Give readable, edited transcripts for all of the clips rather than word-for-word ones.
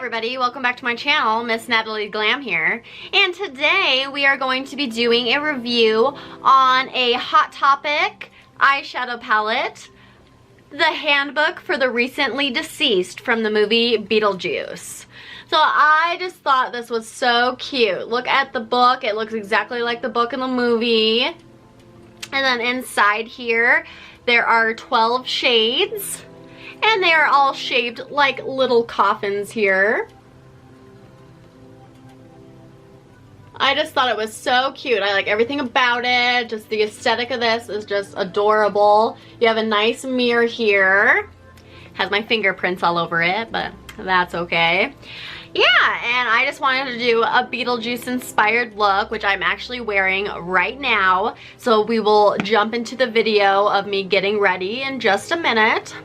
everybody, welcome back to my channel. Miss NataLady Glam here, and today we are going to be doing a review on a Hot Topic eyeshadow palette, the Handbook for the Recently Deceased from the movie BeetleJuice. So I just thought this was so cute. Look at the book, it looks exactly like the book in the movie. And then inside here there are 12 shades. And they are all shaped like little coffins here. I just thought it was so cute. I like everything about it. Just the aesthetic of this is just adorable. You have a nice mirror here. Has my fingerprints all over it, but that's okay. Yeah, and I just wanted to do a BeetleJuice inspired look, which I'm actually wearing right now. So we will jump into the video of me getting ready in just a minute.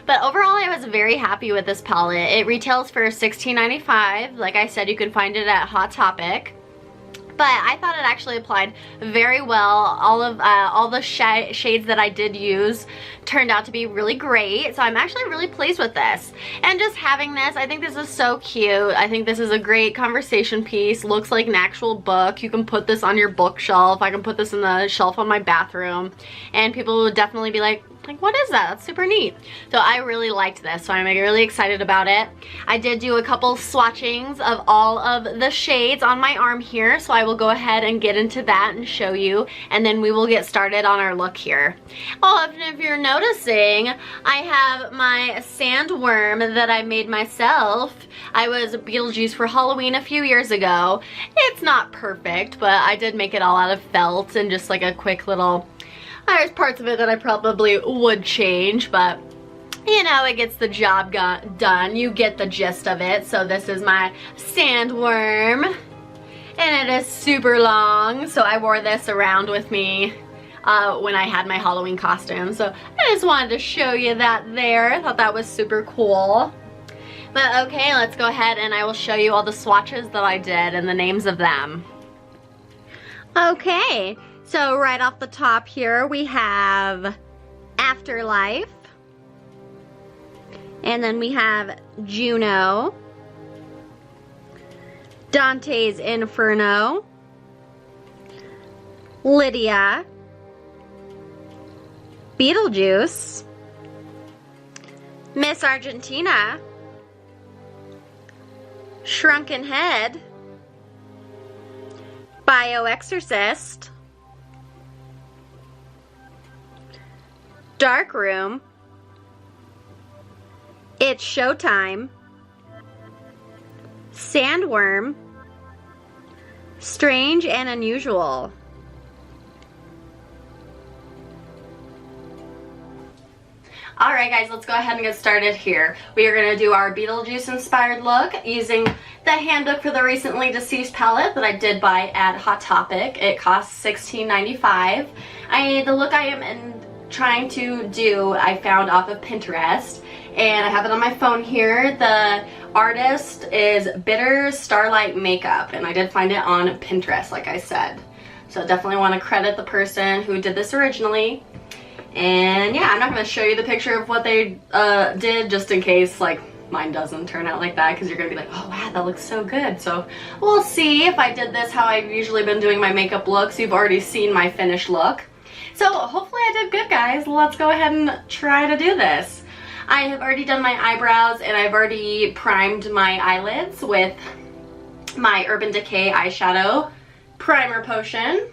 But overall, I was very happy with this palette. It retails for $16.95. Like I said, you can find it at Hot Topic. But I thought it actually applied very well. All the shades that I did use turned out to be really great. So I'm actually really pleased with this. And just having this, I think this is so cute. I think this is a great conversation piece. Looks like an actual book. You can put this on your bookshelf. I can put this in the shelf on my bathroom. And people would definitely be like, what is that? That's super neat. So I really liked this, so I'm really excited about it. I did do a couple swatchings of all of the shades on my arm here, so I will go ahead and get into that and show you, and then we will get started on our look here. Oh, and if you're noticing, I have my sandworm that I made myself. I was BeetleJuice for Halloween a few years ago. It's not perfect, but I did make it all out of felt and just like a quick little... There's parts of it that I probably would change, but you know, it gets the job done. You get the gist of it. So this is my sandworm, and it is super long. So I wore this around with me when I had my Halloween costume. So I just wanted to show you that there. I thought that was super cool. But okay, let's go ahead and I will show you all the swatches that I did and the names of them. Okay. So right off the top here we have Afterlife, and then we have Juno, Dante's Inferno, Lydia, BeetleJuice, Miss Argentina, Shrunken Head, Bioexorcist, Dark Room, It's Showtime, Sandworm, Strange and Unusual. Alright guys, let's go ahead and get started here. We are going to do our BeetleJuice inspired look using the Handbook for the Recently Deceased palette that I did buy at Hot Topic. It costs $16.95. The look I am trying to do, I found off of Pinterest, and I have it on my phone here. The artist is Bitter Starlight Makeup, and I did find it on Pinterest, like I said. So definitely want to credit the person who did this originally. And yeah, I'm not going to show you the picture of what they did, just in case like mine doesn't turn out like that, because you're going to be like, oh wow, that looks so good. So we'll see if I did this how I've usually been doing my makeup looks. You've already seen my finished look. So hopefully I did good, guys. Let's go ahead and try to do this. I have already done my eyebrows, and I've already primed my eyelids with my Urban Decay eyeshadow primer potion.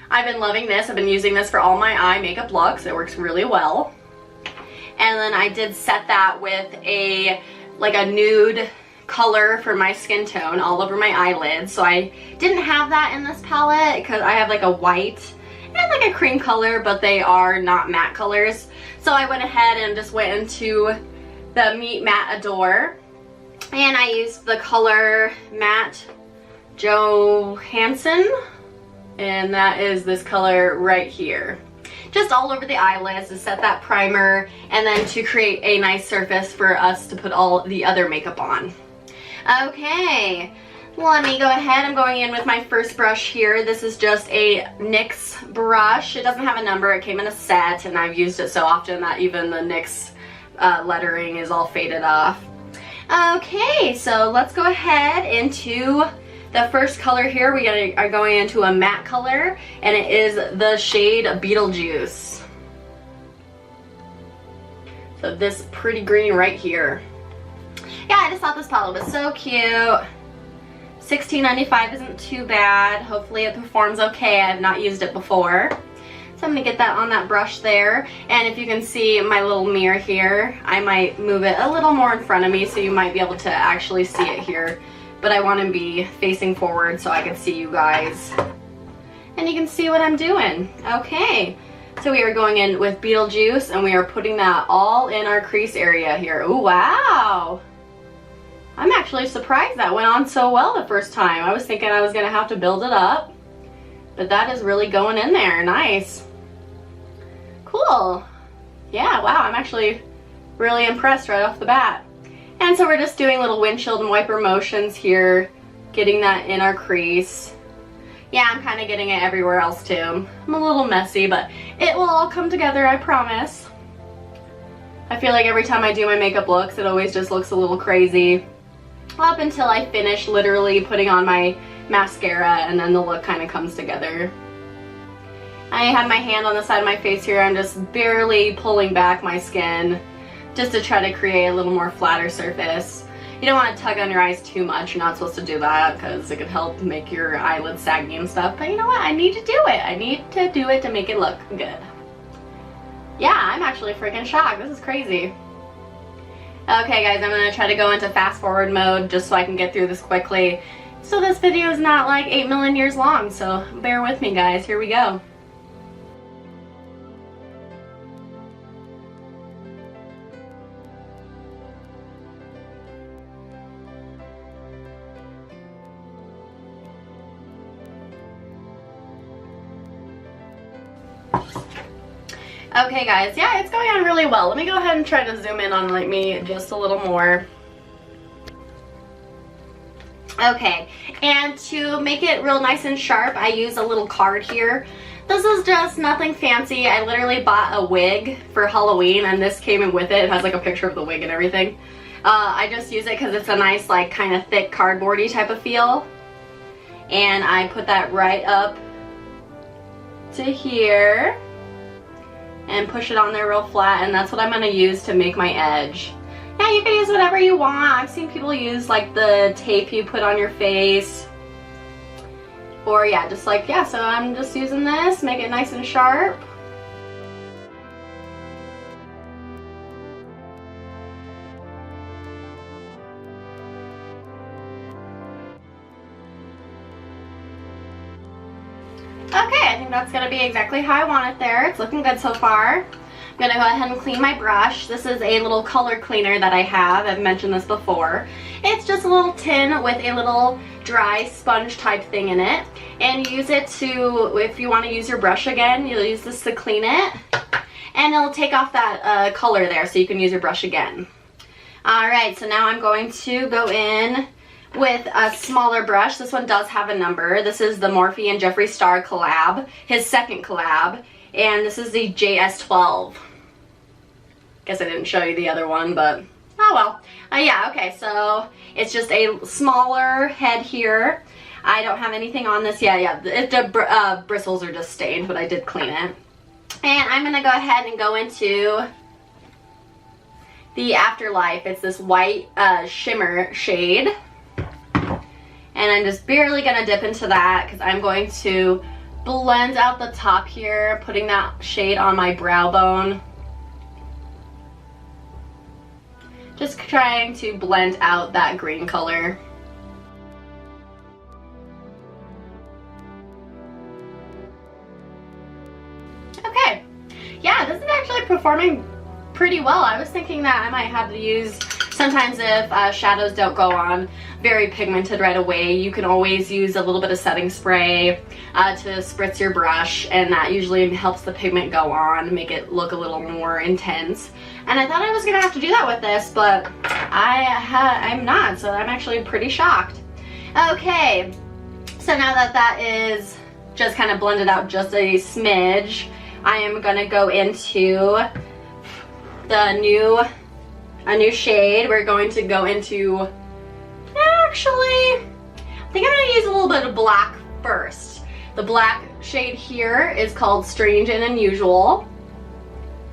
I've been loving this. I've been using this for all my eye makeup looks. It works really well. And then I did set that with a nude color for my skin tone all over my eyelids. So I didn't have that in this palette because I have like a white and like a cream color, but they are not matte colors. So I went ahead and just went into the Meet Matte Adore, and I used the color Matte Johansson, and that is this color right here. Just all over the eyelids to set that primer, and then to create a nice surface for us to put all the other makeup on. Okay. Let me go ahead. I'm going in with my first brush here. This is just a NYX brush. It doesn't have a number. It came in a set, and I've used it so often that even the NYX lettering is all faded off. Okay, so let's go ahead into the first color here. We are going into a matte color, and it is the shade BeetleJuice. So this pretty green right here. Yeah, I just thought this palette was so cute. $16.95 isn't too bad. Hopefully it performs okay. I have not used it before. So I'm gonna get that on that brush there. And if you can see my little mirror here, I might move it a little more in front of me so you might be able to actually see it here. But I want to be facing forward so I can see you guys. And you can see what I'm doing. Okay, so we are going in with BeetleJuice and we are putting that all in our crease area here. Ooh, wow. I'm actually surprised that went on so well the first time. I was thinking I was gonna have to build it up, but that is really going in there. Nice. Cool. Yeah, wow, I'm actually really impressed right off the bat. And so we're just doing little windshield and wiper motions here, getting that in our crease. Yeah, I'm kind of getting it everywhere else too. I'm a little messy, but it will all come together, I promise. I feel like every time I do my makeup looks, it always just looks a little crazy. Up until I finish literally putting on my mascara, and then the look kind of comes together. I have my hand on the side of my face here. I'm just barely pulling back my skin just to try to create a little more flatter surface. You don't want to tug on your eyes too much. You're not supposed to do that because it could help make your eyelids saggy and stuff. But you know what? I need to do it. I need to do it to make it look good. Yeah, I'm actually freaking shocked. This is crazy. Okay guys, I'm going to try to go into fast forward mode just so I can get through this quickly. So this video is not like 8 million years long, so bear with me guys. Here we go. Okay guys, yeah, it's going on really well. Let me go ahead and try to zoom in on like me just a little more. Okay, and to make it real nice and sharp, I use a little card here. This is just nothing fancy. I literally bought a wig for Halloween and this came in with it. It has like a picture of the wig and everything. I just use it because it's a nice like kind of thick cardboardy type of feel. And I put that right up to here and push it on there real flat, and that's what I'm going to use to make my edge. Yeah, you can use whatever you want. I've seen people use like the tape you put on your face. Or yeah, just like, yeah, so I'm just using this, make it nice and sharp. Okay, I think that's going to be exactly how I want it there. It's looking good so far. I'm going to go ahead and clean my brush. This is a little color cleaner that I have. I've mentioned this before. It's just a little tin with a little dry sponge type thing in it. And you use it to, if you want to use your brush again, you'll use this to clean it. And it'll take off that color there so you can use your brush again. Alright, so now I'm going to go in with a smaller brush. This one does have a number. This is the Morphe and Jeffree Star collab, his second collab, and this is the JS12. Guess I didn't show you the other one, but oh well. Yeah, okay, so it's just a smaller head here. I don't have anything on this. Yeah, the bristles are just stained, but I did clean it. And I'm gonna go ahead and go into the Afterlife. It's this white shimmer shade. And I'm just barely gonna dip into that because I'm going to blend out the top here, putting that shade on my brow bone. Just trying to blend out that green color. Okay, yeah, this is actually performing pretty well. I was thinking that I might have to use, sometimes if shadows don't go on very pigmented right away, you can always use a little bit of setting spray to spritz your brush, and that usually helps the pigment go on, make it look a little more intense. And I thought I was gonna have to do that with this, but I'm not, so I'm actually pretty shocked. Okay, so now that that is just kind of blended out just a smidge, I am gonna go into the new a new shade. We're going to go into, actually, I think I'm gonna use a little bit of black first. The black shade here is called Strange and Unusual.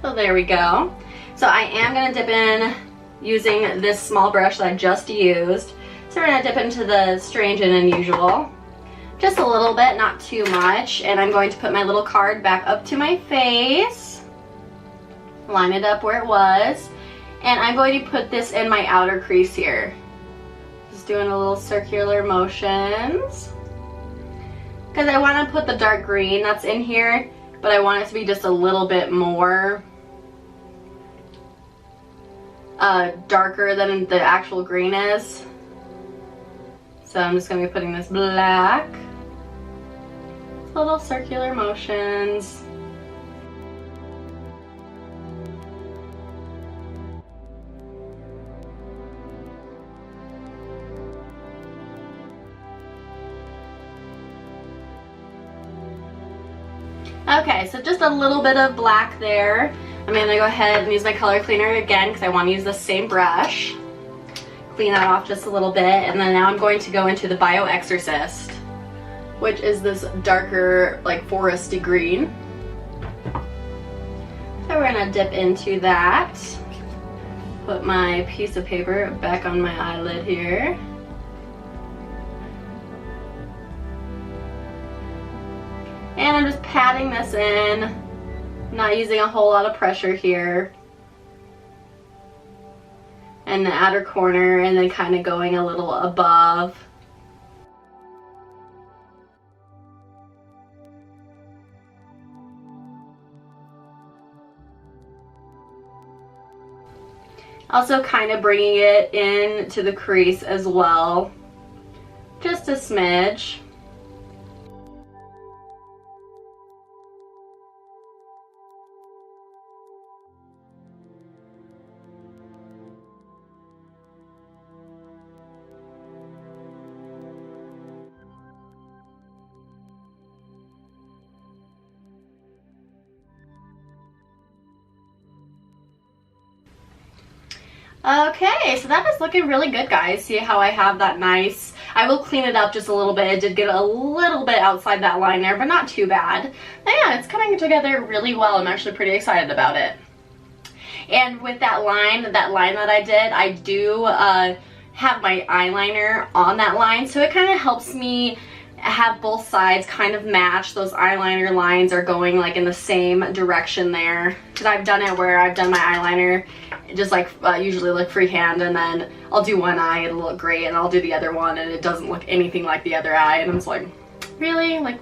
So there we go. So I am gonna dip in using this small brush that I just used. So we're gonna dip into the Strange and Unusual. Just a little bit, not too much. And I'm going to put my little card back up to my face. Line it up where it was. And I'm going to put this in my outer crease here. Just doing a little circular motions. Because I want to put the dark green that's in here, but I want it to be just a little bit more darker than the actual green is. So I'm just going to be putting this black. Little circular motions. Okay, so just a little bit of black there. I'm going to go ahead and use my color cleaner again because I want to use the same brush. Clean that off just a little bit, and then now I'm going to go into the Bio Exorcist, which is this darker, like foresty green. So we're going to dip into that. Put my piece of paper back on my eyelid here. And I'm just patting this in, not using a whole lot of pressure here. And the outer corner, and then kind of going a little above. Also kind of bringing it in to the crease as well. Just a smidge. Okay, so that is looking really good, guys. See how I have that nice, I will clean it up just a little bit. It did get a little bit outside that line there, but not too bad. But yeah, it's coming together really well. I'm actually pretty excited about it. And with that line that I did, I do have my eyeliner on that line, so it kind of helps me have both sides kind of match. Those eyeliner lines are going like in the same direction there, because I've done it where I've done my eyeliner just like usually like freehand, and then I'll do one eye, it'll look great, and I'll do the other one and it doesn't look anything like the other eye, and I'm just like, really? Like,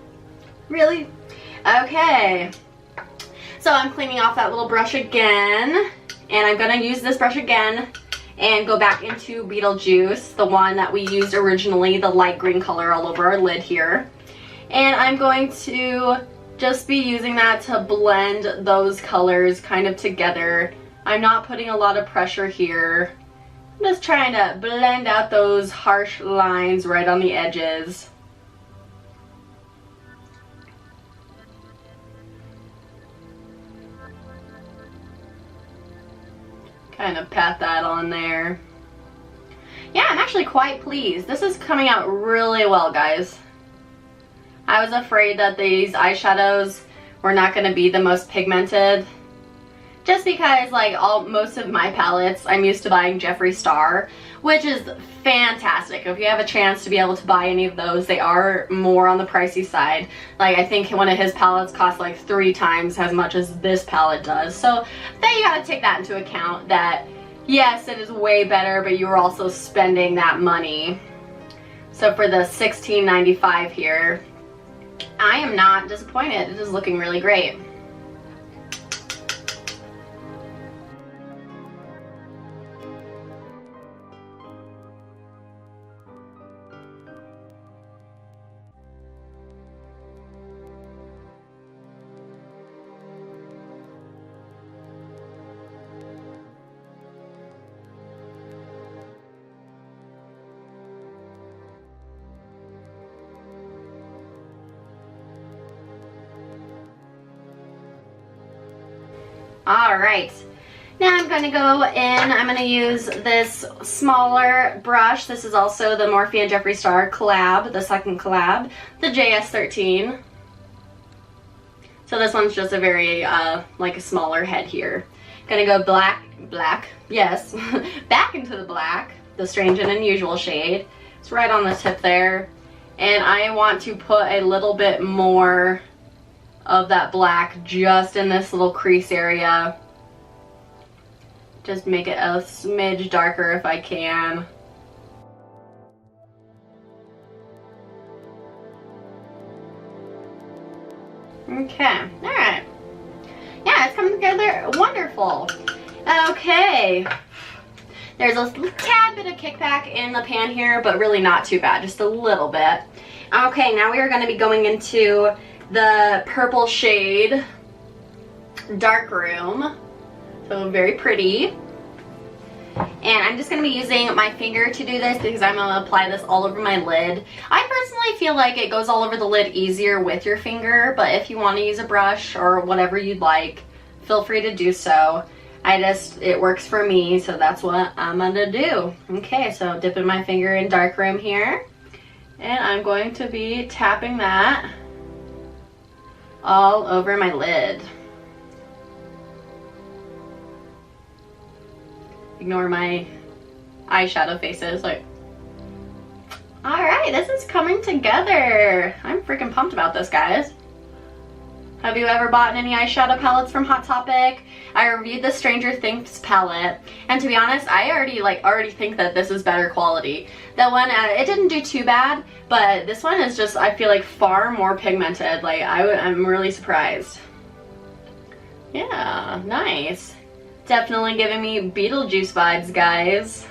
really? Okay, so I'm cleaning off that little brush again, and I'm gonna use this brush again and go back into BeetleJuice, the one that we used originally, the light green color all over our lid here. And I'm going to just be using that to blend those colors kind of together. I'm not putting a lot of pressure here. I'm just trying to blend out those harsh lines right on the edges. Kind of pat that on there. Yeah, I'm actually quite pleased. This is coming out really well, guys. I was afraid that these eyeshadows were not going to be the most pigmented, just because like most of my palettes I'm used to buying Jeffree Star, which is fantastic. If you have a chance to be able to buy any of those, they are more on the pricey side. Like I think one of his palettes costs like 3 times as much as this palette does. So then you gotta take that into account, that yes, it is way better, but you're also spending that money. So for the $16.95 here, I am not disappointed. It is looking really great. All right, Now I'm going to go in, I'm going to use this smaller brush. This is also the Morphe and Jeffree Star collab, the second collab, the JS13. So this one's just a very, like a smaller head here. Gonna go black, yes, back into the black, the Strange and Unusual shade. It's right on the tip there. And I want to put a little bit more of that black just in this little crease area. Just make it a smidge darker if I can. Okay, alright. Yeah, it's coming together wonderful. Okay. There's a tad bit of kickback in the pan here, but really not too bad, just a little bit. Okay, now we are going to be going into the purple shade Dark Room. So very pretty. And I'm just going to be using my finger to do this because I'm going to apply this all over my lid. I personally feel like it goes all over the lid easier with your finger, but if you want to use a brush or whatever you'd like, feel free to do so. It works for me, so that's what I'm going to do. Okay, so dipping my finger in Dark Room here. And I'm going to be tapping that all over my lid. Ignore my eyeshadow faces, like. Alright, this is coming together. I'm freaking pumped about this, guys. Have you ever bought any eyeshadow palettes from Hot Topic? I reviewed the Stranger Things palette, and to be honest, I already think that this is better quality. That one, it didn't do too bad, but this one is just, I feel like, far more pigmented. Like, I'm really surprised. Yeah, nice. Definitely giving me BeetleJuice vibes, guys.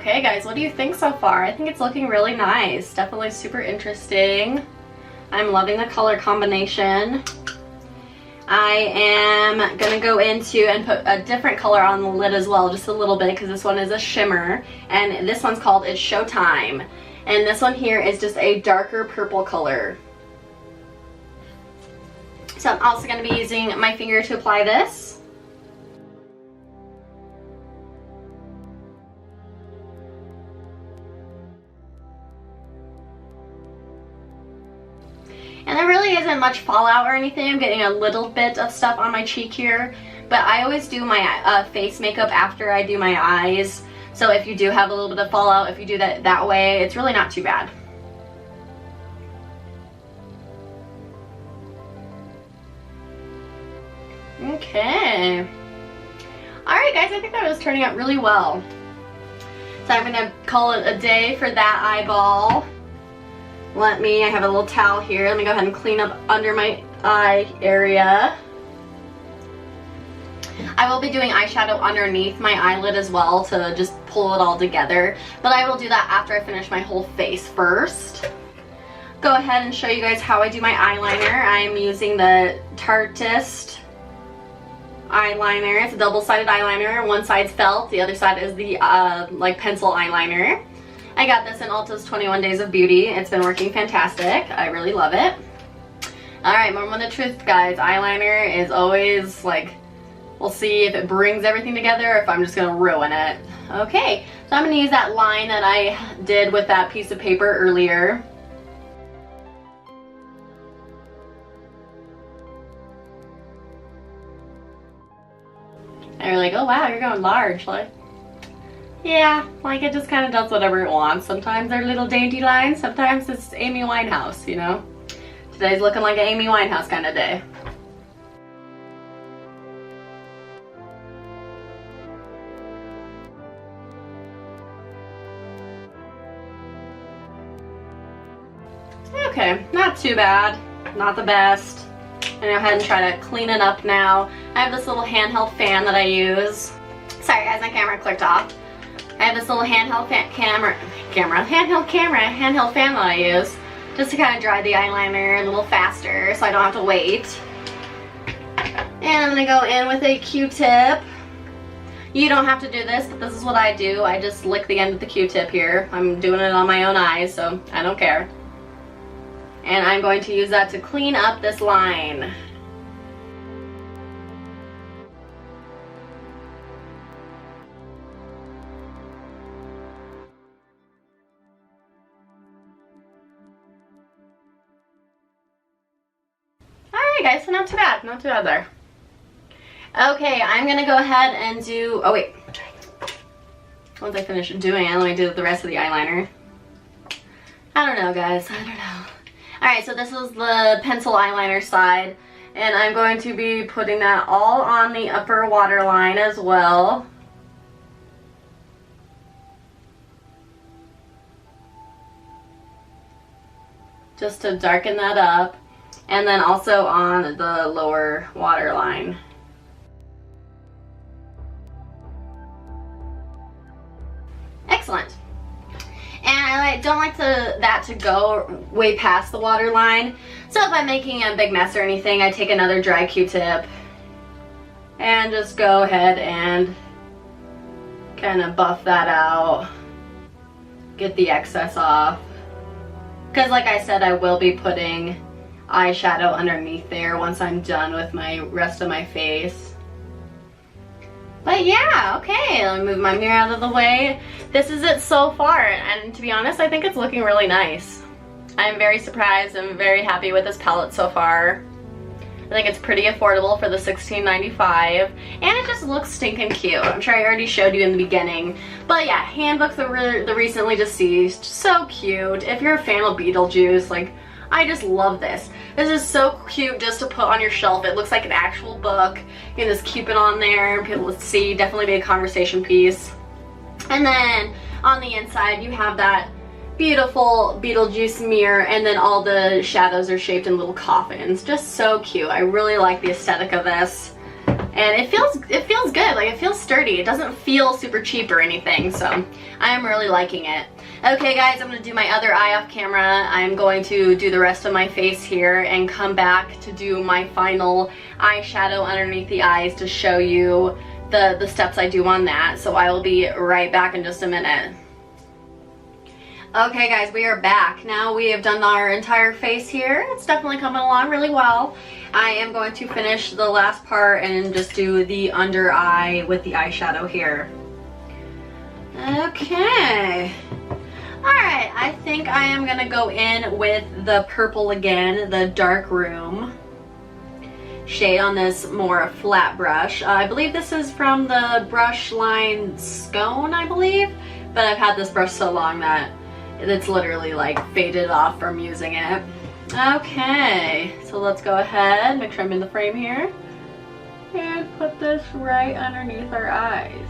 Okay guys, what do you think so far? I think it's looking really nice. Definitely super interesting. I'm loving the color combination. I am gonna go into and put a different color on the lid as well, just a little bit, because this one is a shimmer, and this one's called It's Showtime. And this one here is just a darker purple color. So I'm also gonna be using my finger to apply this. And there really isn't much fallout or anything. I'm getting a little bit of stuff on my cheek here, but I always do my face makeup after I do my eyes. So if you do have a little bit of fallout, if you do that way, it's really not too bad. Okay. Alright guys, I think that was turning out really well. So I'm gonna call it a day for that eyeball. I have a little towel here. Let me go ahead and clean up under my eye area. I will be doing eyeshadow underneath my eyelid as well to just pull it all together. But I will do that after I finish my whole face first. Go ahead and show you guys how I do my eyeliner. I am using the Tarteist eyeliner. It's a double-sided eyeliner. One side's felt, the other side is the like pencil eyeliner. I got this in Ulta's 21 Days of Beauty. It's been working fantastic. I really love it. Alright, moment of truth, guys. Eyeliner is always like, we'll see if it brings everything together or if I'm just going to ruin it. Okay, so I'm going to use that line that I did with that piece of paper earlier. And you're like, oh wow, you're going large. Like, yeah, like it just kind of does whatever it wants. Sometimes they're little dainty lines, sometimes it's Amy Winehouse, you know? Today's looking like an Amy Winehouse kind of day. Okay, not too bad, not the best. go ahead and try to clean it up now. I have this little handheld fan that I use. Sorry guys, my camera clicked off. I have this little handheld fan that I use just to kind of dry the eyeliner a little faster so I don't have to wait. And I'm gonna go in with a Q-tip. You don't have to do this, but this is what I do. I just lick the end of the Q-tip here. I'm doing it on my own eyes, so I don't care. And I'm going to use that to clean up this line. Alright guys, so not too bad there. Okay, I'm gonna go ahead and do, oh wait. Once I finish doing it, let me do the rest of the eyeliner. I don't know guys, I don't know. Alright, so this is the pencil eyeliner side, and I'm going to be putting that all on the upper waterline as well. Just to darken that up, and then also on the lower waterline. Excellent. And I don't like that to go way past the waterline. So if I'm making a big mess or anything, I take another dry Q-tip and just go ahead and kind of buff that out. Get the excess off. Because like I said, I will be putting eyeshadow underneath there once I'm done with my rest of my face. But yeah, okay, let me move my mirror out of the way. This is it so far, and to be honest, I think it's looking really nice. I'm very surprised and very happy with this palette so far. I think it's pretty affordable for the $16.95, and it just looks stinking cute. I'm sure I already showed you in the beginning. But yeah, Handbook, the recently deceased, so cute. If you're a fan of BeetleJuice, like, I just love this. This is so cute just to put on your shelf. It looks like an actual book. You can just keep it on there and people will see. Definitely be a conversation piece. And then on the inside you have that beautiful BeetleJuice mirror, and then all the shadows are shaped in little coffins. Just so cute. I really like the aesthetic of this. And it feels good. Like, it feels sturdy. It doesn't feel super cheap or anything, so I'm really liking it. Okay guys, I'm going to do my other eye off camera. I'm going to do the rest of my face here and come back to do my final eyeshadow underneath the eyes to show you the steps I do on that. So I will be right back in just a minute. Okay guys, we are back. Now we have done our entire face here. It's definitely coming along really well. I am going to finish the last part and just do the under eye with the eyeshadow here. Okay. Alright, I think I am going to go in with the purple again, the Dark Room shade on this more flat brush. I believe this is from the brush line Scone, I believe. But I've had this brush so long that it's literally like faded off from using it. Okay, so let's go ahead, make sure I'm in the frame here, and put this right underneath our eyes.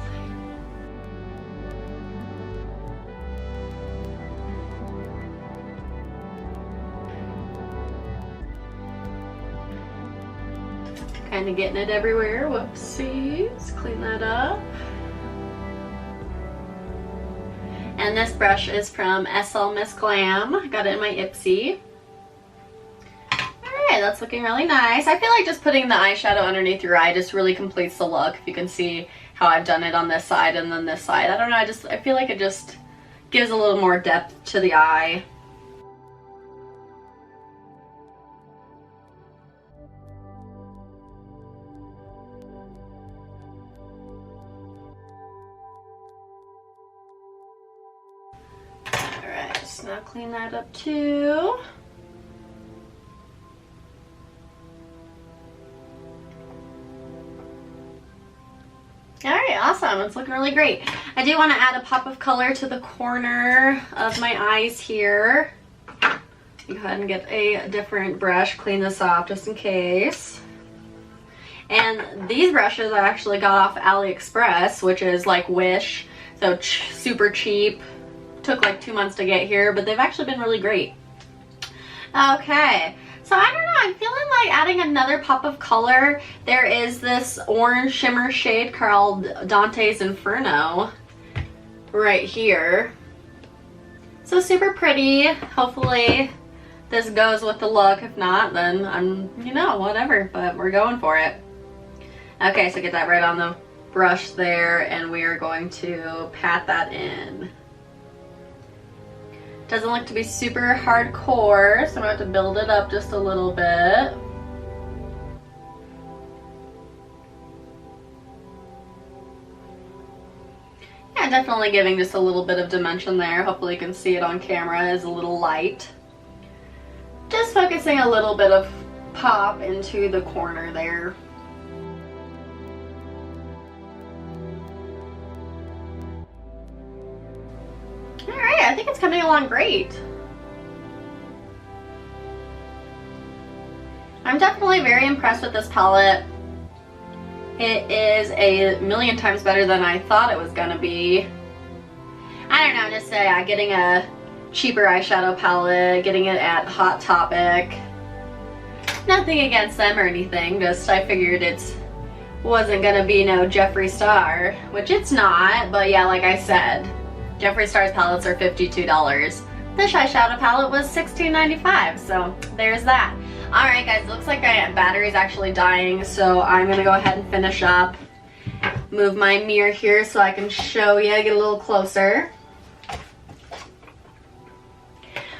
Kind of getting it everywhere. Whoopsies. Clean that up. And this brush is from SL Miss Glam. I got it in my Ipsy. Alright, that's looking really nice. I feel like just putting the eyeshadow underneath your eye just really completes the look. If you can see how I've done it on this side and then this side. I don't know, I feel like it just gives a little more depth to the eye. Now clean that up too. Alright, awesome. It's looking really great. I do want to add a pop of color to the corner of my eyes here. Go ahead and get a different brush, clean this off just in case. And these brushes I actually got off AliExpress, which is like Wish, so super cheap. Took like 2 months to get here, but they've actually been really great. Okay, So I don't know, I'm feeling like adding another pop of color. There is this orange shimmer shade called Dante's Inferno right here. So super pretty. Hopefully this goes with the look. If not, then I'm, you know, whatever, but we're going for it. Okay, so get that right on the brush there, and we are going to pat that in. Doesn't look to be super hardcore, so I'm going to have to build it up just a little bit. Yeah, definitely giving just a little bit of dimension there. Hopefully you can see it on camera as a little light. Just focusing a little bit of pop into the corner there. Alright, I think it's coming along great. I'm definitely very impressed with this palette. It is a million times better than I thought it was gonna be. I don't know, just say getting a cheaper eyeshadow palette, getting it at Hot Topic. Nothing against them or anything, just I figured it wasn't gonna be no Jeffree Star, which it's not, but yeah, like I said, Jeffree Star's palettes are $52. This eyeshadow palette was $16.95, so there's that. Alright guys, looks like my battery's actually dying, so I'm gonna go ahead and finish up. Move my mirror here so I can show you, get a little closer.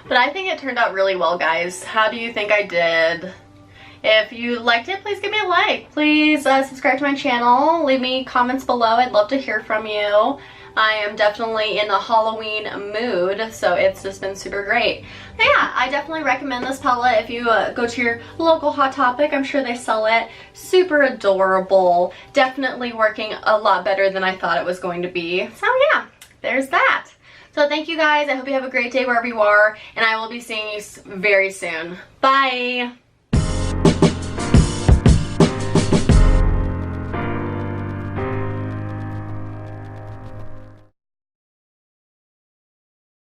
But I think it turned out really well, guys. How do you think I did? If you liked it, please give me a like. Please subscribe to my channel. Leave me comments below. I'd love to hear from you. I am definitely in a Halloween mood, so it's just been super great. But yeah, I definitely recommend this palette if you go to your local Hot Topic. I'm sure they sell it. Super adorable. Definitely working a lot better than I thought it was going to be. So yeah, there's that. So thank you guys. I hope you have a great day wherever you are, and I will be seeing you very soon. Bye!